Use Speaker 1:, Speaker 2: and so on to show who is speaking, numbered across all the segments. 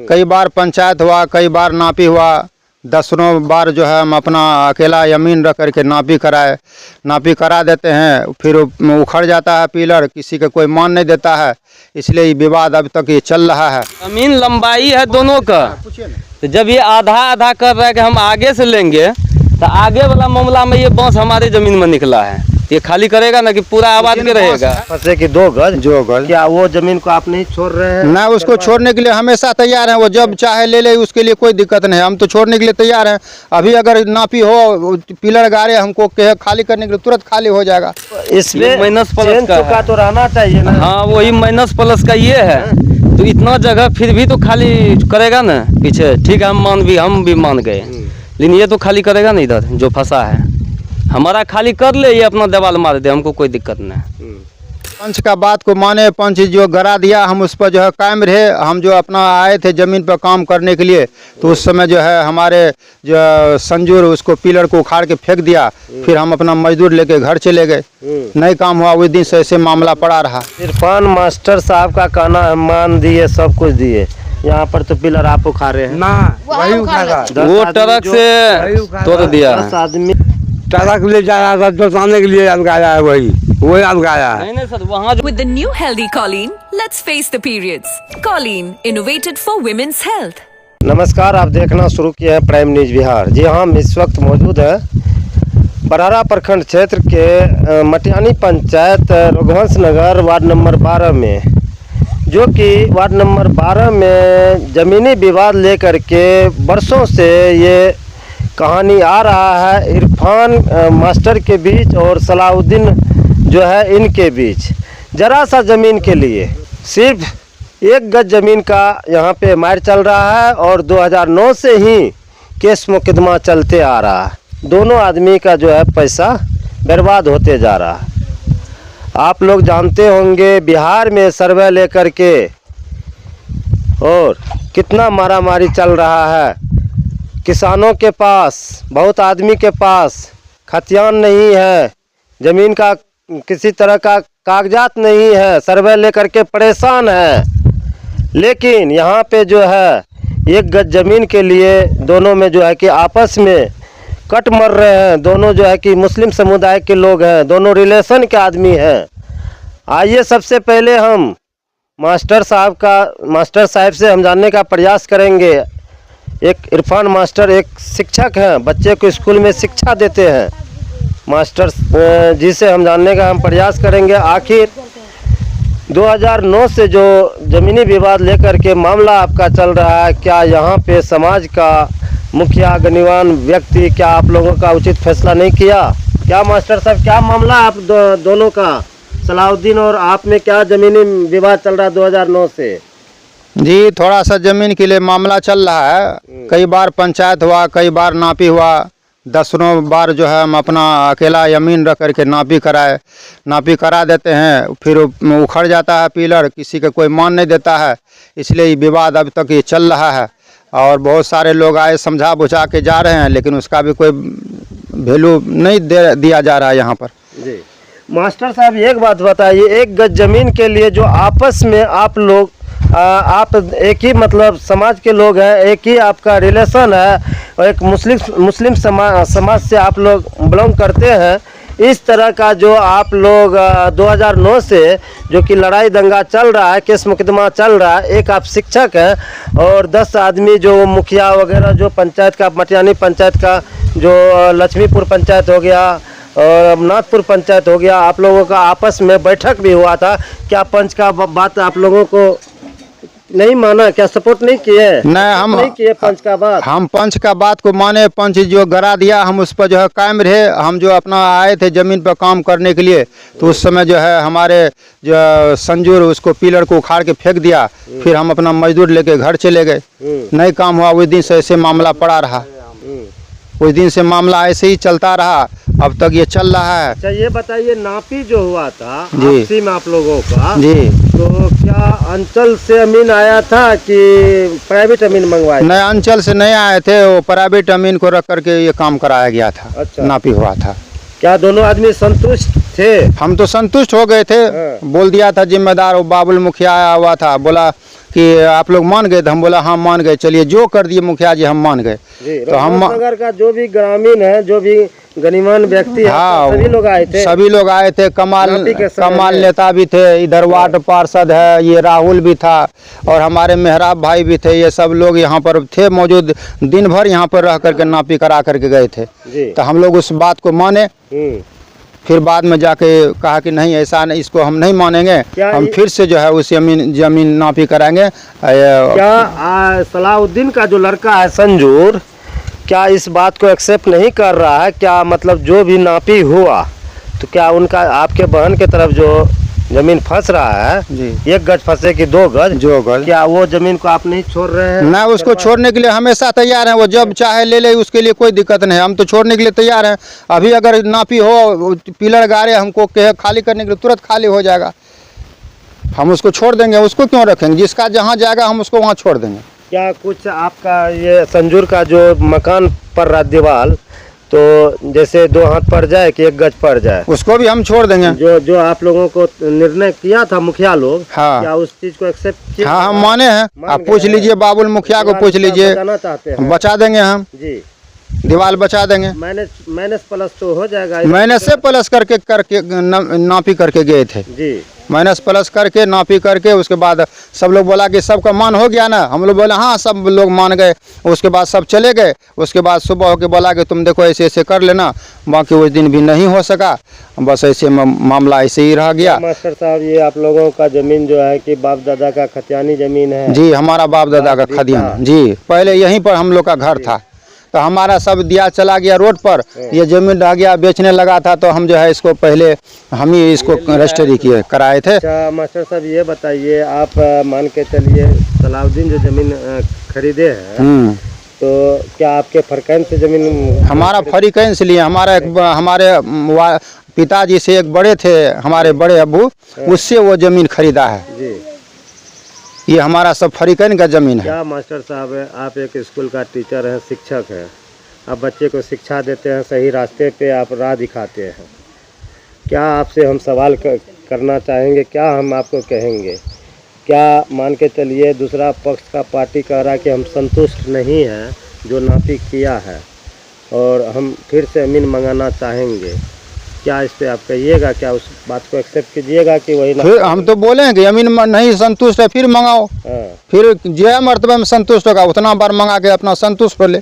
Speaker 1: कई बार पंचायत हुआ, कई बार नापी हुआ, दसों बार जो है हम अपना अकेला जमीन रख करके नापी करा देते हैं, फिर उखड़ जाता है पिलर, किसी का कोई मान नहीं देता है, इसलिए ये विवाद अभी तक ये चल रहा है।
Speaker 2: जमीन लंबाई है दोनों का, तो जब ये आधा आधा कर रहा है कि हम आगे से लेंगे, तो आगे वाला मामला में ये बांस हमारी जमीन में निकला है, ये खाली करेगा ना कि पूरा आबाद के रहेगा।
Speaker 3: फंसे कि 2 गज क्या वो जमीन को आप नहीं छोड़ रहे हैं?
Speaker 1: ना, उसको छोड़ने के लिए हमेशा तैयार हैं, वो जब चाहे ले ले, उसके लिए कोई दिक्कत नहीं, हम तो छोड़ने के लिए तैयार हैं। अभी अगर नापी हो, पिलर गाड़े हमको खाली करने के लिए तुरंत खाली हो जाएगा।
Speaker 3: इसमें
Speaker 2: माइनस प्लस
Speaker 3: का तो रहना चाहिए ना।
Speaker 2: हाँ, वही माइनस प्लस का ये है, तो इतना जगह फिर भी तो खाली करेगा ना पीछे। ठीक है, हम भी मान गए, लेकिन ये तो खाली करेगा ना इधर जो फंसा है। हमारा खाली कर ले, ये अपना दीवार मार दे, हमको कोई दिक्कत नहीं।
Speaker 1: पंच का बात को माने, पंच जो गरा दिया हम उस पर जो है कायम रहे। हम जो अपना आए थे ज़मीन पर काम करने के लिए, तो उस समय जो है हमारे जो संजूर उसको पिलर को उखाड़ के फेंक दिया, फिर हम अपना मजदूर लेके घर चले गए, नहीं काम हुआ। उस दिन से ऐसे मामला पड़ा रहा।
Speaker 3: इरफान मास्टर साहब का कहना मान दिए, सब कुछ दिए, यहाँ पर तो पिलर आप उखाड़े हैं
Speaker 4: ना, वही उखाड़ा,
Speaker 2: वो ट्रक से तोड़ दिया।
Speaker 3: 10 आदमी
Speaker 4: ट्रक ले जा रहा था जोताने के लिए, अलगाया है, वही अलगाया है।
Speaker 2: नहीं सर, वहाँ
Speaker 5: With the new healthy choline, let's face the periods. Choline, innovated for women's health.
Speaker 3: नमस्कार, आप देखना शुरू किए हैं प्राइम न्यूज बिहार। जी हाँ, हम इस वक्त मौजूद हैं बरहरा प्रखंड क्षेत्र के मटियानी पंचायत रघुवंश नगर वार्ड नंबर 12 में, जो कि वार्ड नंबर 12 में ज़मीनी विवाद लेकर के बरसों से ये कहानी आ रहा है। इरफान मास्टर के बीच और सलाउद्दीन जो है इनके बीच, जरा सा ज़मीन के लिए सिर्फ 1 गज ज़मीन का यहाँ पे मार चल रहा है, और 2009 से ही केस मुकदमा चलते आ रहा है। दोनों आदमी का जो है पैसा बर्बाद होते जा रहा है। आप लोग जानते होंगे बिहार में सर्वे लेकर के और कितना मारामारी चल रहा है। किसानों के पास, बहुत आदमी के पास खतियान नहीं है, ज़मीन का किसी तरह का कागजात नहीं है, सर्वे लेकर के परेशान है। लेकिन यहाँ पे जो है 1 गज ज़मीन के लिए दोनों में जो है कि आपस में कट मर रहे हैं। दोनों जो है कि मुस्लिम समुदाय के लोग हैं, दोनों रिलेशन के आदमी हैं। आइए सबसे पहले हम मास्टर साहब से हम जानने का प्रयास करेंगे। एक इरफान मास्टर एक शिक्षक हैं, बच्चे को स्कूल में शिक्षा देते हैं। मास्टर जी से हम जानने का प्रयास करेंगे, आखिर 2009 से जो ज़मीनी विवाद लेकर के मामला आपका चल रहा है, क्या यहाँ पे समाज का मुखिया गणमान्य व्यक्ति, क्या आप लोगों का उचित फैसला नहीं किया? क्या मास्टर साहब, क्या मामला आप दोनों का, सलाउद्दीन और आप में क्या ज़मीनी विवाद चल रहा है 2009 से?
Speaker 1: जी, थोड़ा सा ज़मीन के लिए मामला चल रहा है। कई बार पंचायत हुआ, कई बार नापी हुआ, दसों बार जो है हम अपना अकेला जमीन रख करके नापी करा देते हैं, फिर उखड़ जाता है पिलर, किसी का कोई मान नहीं देता है, इसलिए ये विवाद अभी तक ये चल रहा है। और बहुत सारे लोग आए, समझा बुझा के जा रहे हैं, लेकिन उसका भी कोई वैल्यू नहीं दिया जा रहा है यहाँ पर।
Speaker 3: जी मास्टर साहब, एक बात बताइए, 1 गज ज़मीन के लिए जो आपस में आप लोग आप एक ही मतलब समाज के लोग हैं, एक ही आपका रिलेशन है, और एक मुस्लिम समाज से आप लोग बिलोंग करते हैं, इस तरह का जो आप लोग 2009 से जो कि लड़ाई दंगा चल रहा है, केस मुकदमा चल रहा है, एक आप शिक्षक हैं और 10 आदमी जो मुखिया वगैरह जो पंचायत का, मटियानी पंचायत का, जो लक्ष्मीपुर पंचायत हो गया और नाथपुर पंचायत हो गया, आप लोगों का आपस में बैठक भी हुआ था। क्या पंच का बात आप लोगों को नहीं माना? क्या सपोर्ट नहीं किए?
Speaker 1: नहीं, हम
Speaker 3: नहीं किए पंच का बात।
Speaker 1: हम पंच का बात को माने, पंच जो गरा दिया हम उस पर जो है कायम रहे। हम जो अपना आए थे ज़मीन पर काम करने के लिए, तो उस समय जो है हमारे जो संजूर उसको पिलर को उखाड़ के फेंक दिया, फिर हम अपना मजदूर लेके घर चले गए, नहीं काम हुआ। उस दिन से ऐसे मामला पड़ा रहा, उस दिन से मामला ऐसे ही चलता रहा, अब तक ये चल रहा है।
Speaker 3: अच्छा, ये बताइए, नापी जो हुआ था
Speaker 1: जी
Speaker 3: में आप लोगों का
Speaker 1: जी,
Speaker 3: तो क्या अंचल से अमीन आया था कि प्राइवेट अमीन मंगवाया?
Speaker 1: नहीं, अंचल से नहीं आए थे, वो प्राइवेट अमीन को रख करके ये काम कराया गया था।
Speaker 3: अच्छा।
Speaker 1: नापी हुआ था।
Speaker 3: क्या दोनों आदमी संतुष्ट थे?
Speaker 1: हम तो संतुष्ट हो गए थे। बोल दिया था जिम्मेदार वो बाबुल मुखिया आया हुआ था, बोला कि आप लोग मान गए? तो हम बोला हाँ मान गए, चलिए जो कर दिए मुखिया जी हम मान गए।
Speaker 3: तो हम नगर का जो भी ग्रामीण है, जो भी गणमान्य व्यक्ति है, सभी लोग आए थे।
Speaker 1: सभी लोग आए थे। कमाल नेता भी थे, इधर वार्ड पार्षद है, ये राहुल भी था और हमारे मेहराब भाई भी थे। ये सब लोग यहाँ पर थे मौजूद, दिन भर यहाँ पर रह करके नापी करा करके गए थे। तो हम लोग उस बात को माने। फिर बाद में जाके कहा कि नहीं ऐसा नहीं, इसको हम नहीं मानेंगे, हम फिर से जो है उस जमीन नापी कराएंगे।
Speaker 3: क्या सलाउद्दीन का जो लड़का है संजूर, क्या इस बात को एक्सेप्ट नहीं कर रहा है? क्या मतलब जो भी नापी हुआ तो क्या उनका आपके बहन के तरफ जो जमीन फंस रहा है
Speaker 1: जी,
Speaker 3: 1 गज फंसे कि 2 गज, क्या वो जमीन को आप नहीं छोड़ रहे हैं?
Speaker 1: ना, उसको छोड़ने के लिए हमेशा तैयार हैं। वो जब चाहे ले ले, उसके लिए कोई दिक्कत नहीं है। हम तो छोड़ने के लिए तैयार हैं। अभी अगर नापी हो, पिलर गाड़े हमको खाली करने के लिए, तुरंत खाली हो जाएगा। हम उसको छोड़ देंगे, उसको क्यों रखेंगे? जिसका जहाँ जाएगा हम उसको वहाँ छोड़ देंगे।
Speaker 3: क्या कुछ आपका ये संजूर का जो मकान पर रहा दीवार, तो जैसे 2 हाथ पड़ जाए कि 1 गज पड़ जाए,
Speaker 1: उसको भी हम छोड़ देंगे।
Speaker 3: जो आप लोगों को निर्णय किया था मुखिया लोग,
Speaker 1: हाँ,
Speaker 3: क्या उस चीज को एक्सेप्ट किया?
Speaker 1: हाँ हम माने हैं। आप पूछ लीजिए बाबुल मुखिया को, पूछ लीजिए, बचा देंगे हम
Speaker 3: जी,
Speaker 1: दीवार बचा देंगे।
Speaker 3: माइनस प्लस तो हो जाएगा।
Speaker 1: माइनस से प्लस करके नापी करके गए थे
Speaker 3: जी,
Speaker 1: माइनस प्लस करके नापी करके। उसके बाद सब लोग बोला कि सबका मान हो गया ना? हम लोग बोले हाँ सब लोग मान गए। उसके बाद सब चले गए। उसके बाद सुबह होके बोला कि तुम देखो ऐसे ऐसे कर लेना। बाकी उस दिन भी नहीं हो सका, बस ऐसे मामला ऐसे ही रह गया।
Speaker 3: मास्टर साहब, ये आप लोगों का जमीन जो है कि बाप दादा का खतियानी जमीन है?
Speaker 1: जी, हमारा बाप दादा का खतियान जी, पहले यहीं पर हम लोग का घर था। तो हमारा सब दिया चला गया रोड पर, ये जमीन रह गया, बेचने लगा था। तो हम जो है इसको पहले हम ही इसको रजिस्ट्री किए कराए थे।
Speaker 3: अच्छा मास्टर साहब, ये बताइए, आप मान के चलिए सलाउद्दीन जो जमीन खरीदे हैं, तो क्या आपके फरकैन से जमीन? हमारा
Speaker 1: फरीकैन से लिए। हमारे पिताजी से एक बड़े थे, हमारे बड़े अब्बू, उससे वो जमीन खरीदा है
Speaker 3: जी।
Speaker 1: ये हमारा सब फरीकैन का जमीन है।
Speaker 3: क्या मास्टर साहब, आप एक स्कूल का टीचर हैं, शिक्षक हैं, आप बच्चे को शिक्षा देते हैं, सही रास्ते पे आप राह दिखाते हैं। क्या आपसे हम सवाल करना चाहेंगे, क्या हम आपको कहेंगे? क्या मान के चलिए दूसरा पक्ष का पार्टी कह रहा है कि हम संतुष्ट नहीं हैं जो नापी किया है और हम फिर से अमीन मंगाना चाहेंगे, क्या इस पे आप कहिएगा? क्या उस बात को एक्सेप्ट कीजिएगा कि वही?
Speaker 1: फिर हम तो बोलेंगे अमीन नहीं संतुष्ट है, फिर मंगाओ। फिर जो मर्तबे में संतुष्ट होगा उतना बार मंगा के अपना संतुष्ट हो ले,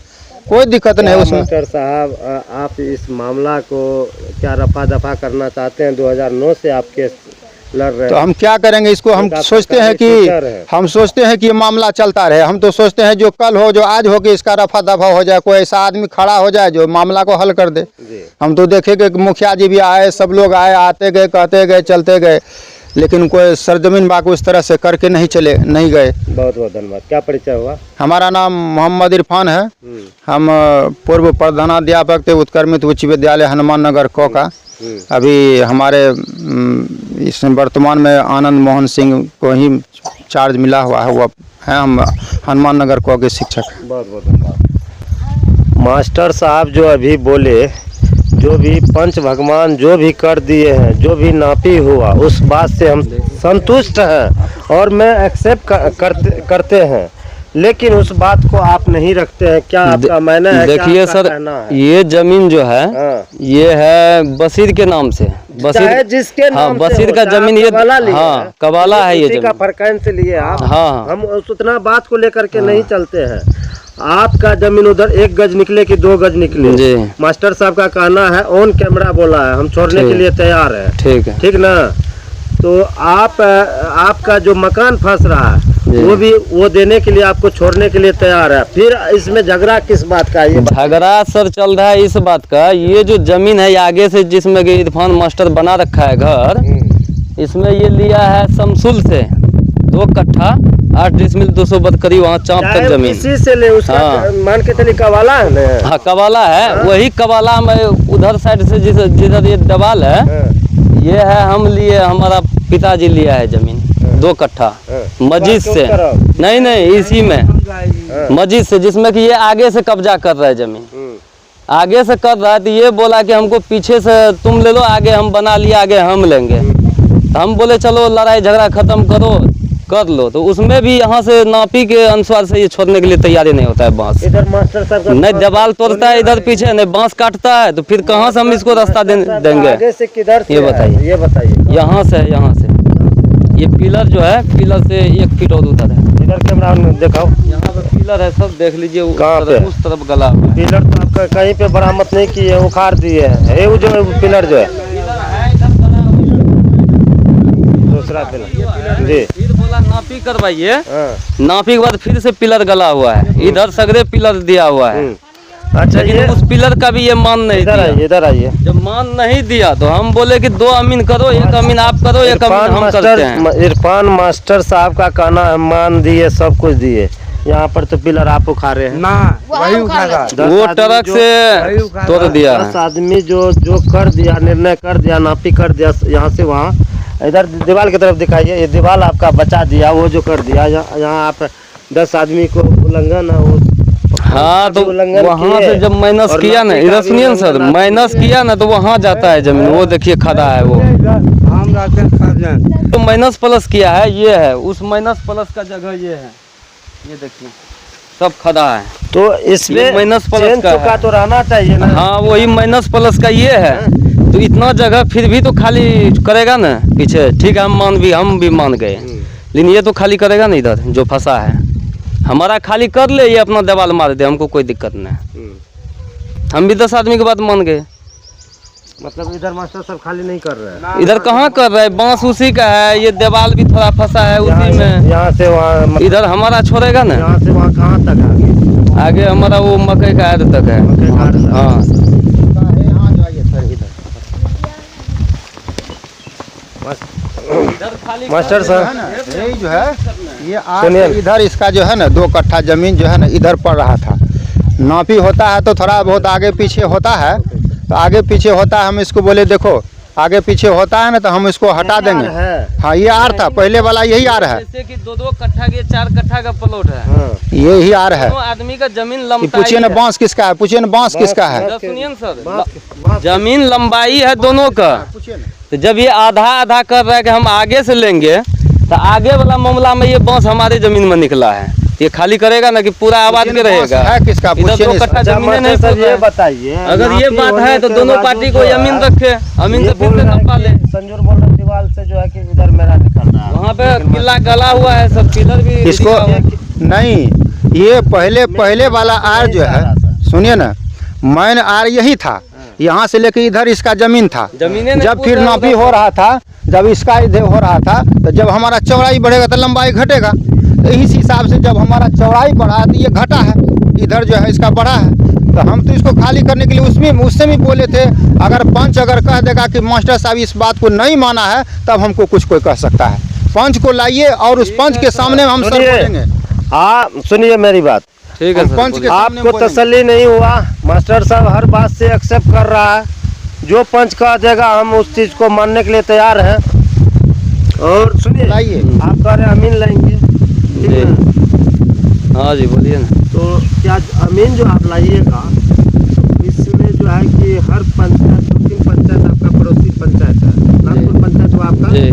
Speaker 1: कोई दिक्कत नहीं उसमें।
Speaker 3: मास्टर साहब, आप इस मामला को क्या रफा दफा करना चाहते हैं? 2009 से आप केस लड़ रहे हैं।
Speaker 1: तो हम क्या करेंगे इसको? हम सोचते हैं कि ये मामला चलता रहे। हम तो सोचते हैं जो कल हो, जो आज हो, कि इसका रफा दफा हो जाए, कोई ऐसा आदमी खड़ा हो जाए जो मामला को हल कर दे। हम तो देखेंगे कि मुखिया जी भी आए, सब लोग आए, आते गए, कहते गए, चलते गए, लेकिन कोई सरजमीन बाग उस तरह से करके नहीं गए।
Speaker 3: बहुत बहुत धन्यवाद। क्या परिचय हुआ?
Speaker 1: हमारा नाम मोहम्मद इरफान है। हम पूर्व प्रधानाध्यापक थे उत्क्रमित उच्च विद्यालय हनुमान नगर कोका। अभी हमारे इसमें वर्तमान में आनंद मोहन सिंह को ही चार्ज मिला हुआ है, वो है हम हनुमान नगर को के शिक्षक।
Speaker 3: बहुत बहुत धन्यवाद। मास्टर साहब जो अभी बोले, जो भी पंच भगवान जो भी कर दिए हैं, जो भी नापी हुआ, उस बात से हम संतुष्ट हैं और मैं एक्सेप्ट करते हैं, लेकिन उस बात को आप नहीं रखते हैं। क्या आपका मायना है?
Speaker 2: देखिए सर, ये जमीन जो है ये है बशीर के नाम से। बशीर
Speaker 3: जिसके नाम से
Speaker 2: बशीर का जमीन ये कबाला है, ये
Speaker 3: का फरकैन से लिए आप।
Speaker 2: हाँ,
Speaker 3: हम उतना बात को लेकर के नहीं चलते हैं। आपका जमीन उधर 1 गज निकले कि 2 गज निकले जी। मास्टर साहब का कहना है, ऑन कैमरा बोला है, हम छोड़ने के लिए तैयार है। ठीक है, ठीक ना? तो आपका जो मकान फंस रहा है वो देने के लिए, आपको छोड़ने के लिए तैयार है। फिर इसमें झगड़ा किस बात का? ये
Speaker 2: झगड़ा सर चल रहा है इस बात का, ये जो जमीन है आगे से जिसमें इरफान मास्टर बना रखा है घर, इसमें ये लिया है शमसुल से 2 कट्ठा 8 डिसमिल 200 करीब, वहाँ चाँप तक जमीन
Speaker 3: किसी से ले उसका। मान के चलिए कबाला है ना?
Speaker 2: हाँ कबाला है। वही कबाला में उधर साइड से जिधर ये दबाल है, ये है हम लिए, हमारा पिताजी लिया है जमीन 2 कट्ठा मस्जिद से। नहीं इसी में मस्जिद से, जिसमें कि ये आगे से कब्जा कर रहा है जमीन। आगे से कर रहा है तो ये बोला कि हमको पीछे से तुम ले लो, आगे हम बना लिया, आगे हम लेंगे। तो हम बोले चलो लड़ाई झगड़ा खत्म करो, कर लो। तो उसमें भी यहाँ से नापी के अनुसार से ये छोड़ने के लिए तैयारी नहीं होता है बांस।
Speaker 3: इधर मास्टर साहब का
Speaker 2: नहीं दीवार तोड़ता है इधर पीछे, नहीं बांस काटता है, तो फिर कहाँ से हम इसको रास्ता देंगे?
Speaker 3: आगे से किधर से
Speaker 2: ये
Speaker 3: है?
Speaker 2: बताइए।
Speaker 3: ये बताइए।
Speaker 2: यहाँ से है, यहाँ से ये पिलर जो है, पिलर से 1 फीट और उधर है।
Speaker 3: इधर कैमरा में दिखाओ।
Speaker 2: यहाँ पे पिलर है, सब देख लीजिए।
Speaker 3: कहाँ पे?
Speaker 2: उस तरफ गला हुआ है।
Speaker 3: पिलर तो आपका कहीं पे बरामद नहीं किए, उखाड़ दिए हैं। ये वो जो पिलर जो है दूसरा पिलर जी।
Speaker 2: फिर बोला नापी करवाइए,
Speaker 3: हाँ।
Speaker 2: नापी के बाद फिर से पिलर गला हुआ है, इधर सगरे पिलर दिया हुआ है।
Speaker 3: अच्छा,
Speaker 2: लेकिन
Speaker 3: ये
Speaker 2: उस पिलर का भी ये मान नहीं
Speaker 3: इधर आइए,
Speaker 2: दिया।
Speaker 3: इधर आइए।
Speaker 2: जब मान नहीं दिया तो हम बोले कि 2 अमीन करो, 1 अमीन आप करो, 1 अमीन हम करते हैं।
Speaker 3: इरफान मास्टर साहब का कहना है मान दिए, सब कुछ दिए। यहाँ पर तो पिलर आप उखाड़े हैं
Speaker 4: ना वही उखाड़ा।
Speaker 3: 10
Speaker 2: वो
Speaker 3: आदमी
Speaker 2: ट्रक
Speaker 3: जो-
Speaker 2: से तोड़ दिया
Speaker 3: 10
Speaker 2: है।
Speaker 3: आदमी जो कर दिया, निर्णय कर दिया, नापी कर दिया यहाँ से वहाँ। इधर दीवार की तरफ दिखाइए, ये दीवार आपका बचा दिया, वो जो कर दिया। यहाँ आप 10 आदमी को उल्लंघन है, वो
Speaker 2: हाँ तो
Speaker 3: उल्लंघन
Speaker 2: वहाँ
Speaker 3: किए
Speaker 2: से जब माइनस
Speaker 3: और
Speaker 2: किया ना,
Speaker 3: नापी का
Speaker 2: इधर
Speaker 3: भी
Speaker 2: सुनिए ना सर,
Speaker 3: उल्लंघन
Speaker 2: माइनस
Speaker 3: किए।
Speaker 2: किया ना तो वहाँ जाता है जमीन, वो देखिए खड़ा है वो।
Speaker 4: हम रहते हैं सर्जन।
Speaker 2: तो माइनस प्लस किया है, ये है उस माइनस प्लस का जगह, ये है, ये देखिए सब खड़ा है।
Speaker 3: तो
Speaker 2: ये
Speaker 3: इसमें
Speaker 2: माइनस प्लस
Speaker 3: चेन
Speaker 2: का
Speaker 3: चुका
Speaker 2: है।
Speaker 3: तो रहना चाहिए ना।
Speaker 2: हाँ वही माइनस प्लस का ये है। तो इतना जगह फिर भी तो खाली करेगा ना पीछे, ठीक है हम भी मान गए, लेकिन ये तो खाली करेगा ना इधर जो फंसा है। हमारा खाली कर ले, ये अपना दीवार मार दे, हमको कोई दिक्कत नहीं। हम भी 10 आदमी के बात मान गए।
Speaker 3: मतलब इधर मास्टर साहब खाली नहीं कर रहे हैं।
Speaker 2: इधर कहाँ कर रहे हैं, बांस उसी का है, ये दीवार भी थोड़ा फंसा है उसी में।
Speaker 3: यहाँ से वहाँ,
Speaker 2: इधर हमारा छोड़ेगा ना,
Speaker 3: यहाँ से वहाँ कहाँ तक आगे?
Speaker 2: आगे हमारा वो मकई का आड़ तक है।
Speaker 3: मकई का आड़ तक।
Speaker 2: हाँ
Speaker 3: मास्टर साहब
Speaker 1: यही जो है, ये आज
Speaker 3: सुनिए।
Speaker 1: इधर इसका जो है ना 2 कट्ठा जमीन जो है ना इधर पड़ रहा था। नापी होता है तो थोड़ा बहुत आगे पीछे होता है, तो आगे पीछे होता है। हम इसको बोले देखो आगे पीछे होता है ना तो हम इसको हटा देंगे। हाँ ये आर था, पहले वाला यही आर है,
Speaker 2: जैसे कि 2-2 कट्ठा के 4 कट्ठा का प्लॉट है।
Speaker 3: हाँ।
Speaker 1: यही आर है।
Speaker 2: दोनों आदमी का जमीन
Speaker 1: ये
Speaker 2: लंबाई
Speaker 1: पूछिए ना
Speaker 2: है।
Speaker 1: बांस किसका है, पूछिए ना बांस किसका है।
Speaker 2: इधर सुनिए ना सर,
Speaker 3: बांस-
Speaker 2: जमीन लंबाई है दोनों का। तो जब ये आधा आधा कर रहा है कि हम आगे से लेंगे, तो आगे वाला मामला में ये बांस हमारी जमीन में निकला है, ये खाली करेगा ना कि पूरा आबाद के रहेगा।
Speaker 1: है किसका,
Speaker 2: इधर
Speaker 1: पूछिए
Speaker 2: 2
Speaker 1: ना
Speaker 2: कट्ठा
Speaker 1: इसका।
Speaker 2: जमीन नहीं
Speaker 3: मास्टर साहब
Speaker 2: पड़ रहा
Speaker 3: ये
Speaker 2: है।
Speaker 3: बताइए,
Speaker 2: अगर ये
Speaker 3: नापी
Speaker 2: बात
Speaker 3: होने
Speaker 2: है तो
Speaker 3: के
Speaker 2: दोनों
Speaker 3: बावजूद
Speaker 2: पार्टी
Speaker 3: जो
Speaker 2: को
Speaker 3: है,
Speaker 2: जमीन रखे, अमीन
Speaker 3: ये
Speaker 2: से फिर
Speaker 3: बोल
Speaker 2: से
Speaker 3: रहा है
Speaker 2: नपा ले।
Speaker 3: कि संजूर बोल रहा है दीवार से जो है कि इधर मेरा निकल रहा है।
Speaker 2: वहाँ पे किला गला हुआ है, सब पिलर भी
Speaker 1: इसको
Speaker 2: दिया हुआ है।
Speaker 1: नहीं, ये पहले वाला आर जो है, सुनिए ना, मैन आर यही था, यहाँ से लेके इधर इसका जमीन था।
Speaker 2: जमीनें नहीं
Speaker 1: जब फिर
Speaker 2: पूरा
Speaker 1: नापी
Speaker 2: उधर-
Speaker 1: हो रहा था, जब इसका इधर हो रहा था, तो जब हमारा चौड़ाई बढ़ेगा तो लंबाई घटेगा। तो इस हिसाब से जब हमारा चौड़ाई बढ़ा तो ये घटा है, इधर जो है इसका बढ़ा है। तो हम तो इसको खाली करने के लिए उससे भी बोले थे, अगर पंच अगर कह देगा कि मास्टर साहब इस बात को नहीं माना है, तब हमको कुछ कोई कह सकता है। पंच को लाइए और उस पंच के सामने हम सर
Speaker 3: सुनिए।
Speaker 1: बोलेंगे।
Speaker 3: हाँ सुनिए मेरी बात,
Speaker 2: ठीक है
Speaker 1: हम
Speaker 2: सर,
Speaker 1: पंच के
Speaker 2: बोलिए।
Speaker 1: सामने
Speaker 3: आपको
Speaker 1: बोलेंगे।
Speaker 3: तसल्ली नहीं हुआ? मास्टर साहब हर बात से एक्सेप्ट कर रहा है, जो पंच कह देगा हम उस चीज को मानने के लिए तैयार हैं। और सुनिए,
Speaker 1: लाइए।
Speaker 3: आप कह रहे हैं अमीन लाएंगे, ठीक है?
Speaker 2: हाँ जी बोलिए ना।
Speaker 3: तो क्या अमीन जो आप लाइएगा, इसमें जो है कि हर पंचायत 2-3 पंचायत आपका पड़ोसी पंचायत है, नागपुर पंचायत हुआ आपका,
Speaker 2: जी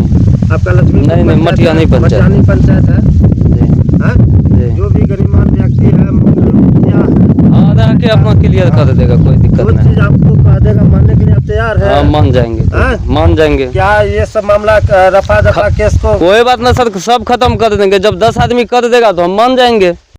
Speaker 3: आपका लक्ष्मी
Speaker 2: नहीं, मटियानी पंचायत।
Speaker 3: मटियानी पंचायत है,
Speaker 2: जी
Speaker 3: हैं?
Speaker 2: जी।
Speaker 3: जो भी गरीबान व्यक्ति है, मुखिया है,
Speaker 2: आधा के अपना क्लियर कर देगा, कोई दिक्कत
Speaker 3: वो
Speaker 2: नहीं।
Speaker 3: चीज आपको कह देगा, मानने के लिए आप तैयार
Speaker 2: हाँ
Speaker 3: है?
Speaker 2: मान जाएंगे,
Speaker 3: हाँ?
Speaker 2: मान जाएंगे।
Speaker 3: क्या ये सब मामला रफा दफा केस को
Speaker 2: कोई बात ना सर, सब खत्म कर देंगे। जब 10 आदमी कर देगा तो हम मान जाएंगे।